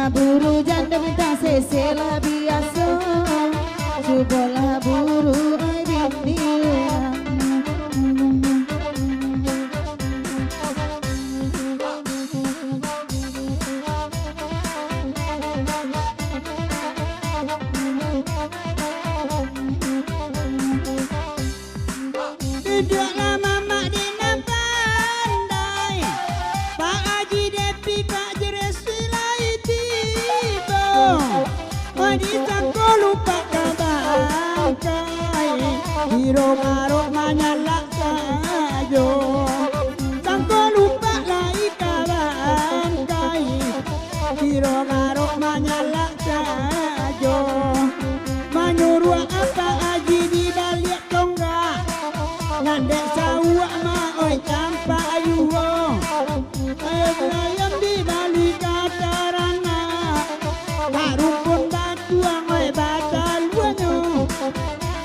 Buru janda minta sesela biasa, cobalah buru ai bini. Tidaklah mama dina pandai, Pak Haji Depi Kak Jeres silai tiba. Wanita kau lupa kabangkai, hiro marok menyala sajo. Sangko lupa lai kabangkai, hiro marok menyala sajo. Menyuruh apa Haji di balik tonggak, ngandek sawak ma oi campa ayuwo. Ayam di balik katarana, karumpun batuang oi batal wanyo.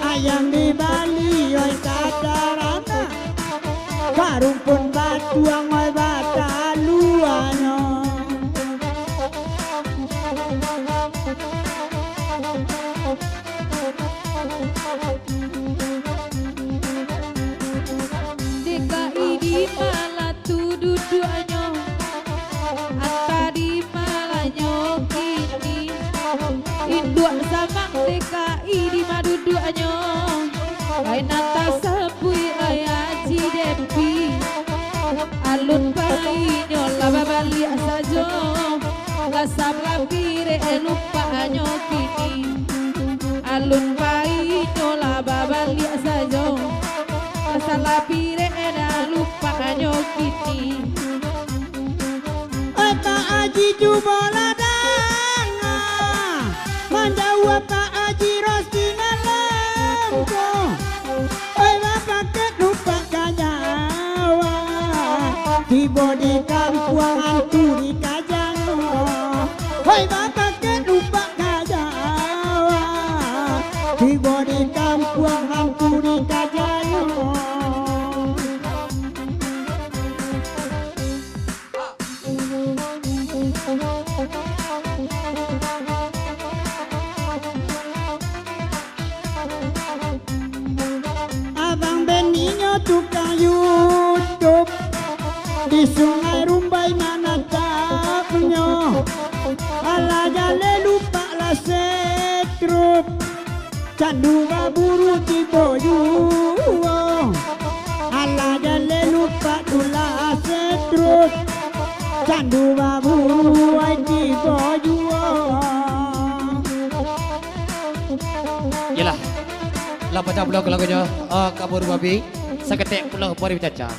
Ayam di balik oi katarana, karumpun batuang oi batal wanyo. DKI di malah tu duduknya, Atta di malahnya kini. Induk sama DKI di maduduknya, Ain atas sepui Haji Depi. Alun bayinya laba balik saja, lasap lapire lupa nyo kini. Alun bayinya laba balik saja, salah pire eda lupa nyo kini. Pak Haji coba ladang, mendawa Pak Haji rosti ngalamko. Oi bapak ket lupa kanyawa, tiba di kampung hantu di Kajang. Oi bapak ket lupa kanyawa, tiba di kampung hantu di Kajang. Abang Beninyo tukang YouTube, di Sungai Rumbai mana tapnya. Ala jale lupa lah setrup, candu baburu tibo juo. Ala jale lupa dula setrup, candu baburu ai tibo juo. Yelah, lah baca pula lagunya kabur babi, seketik pula pori caca.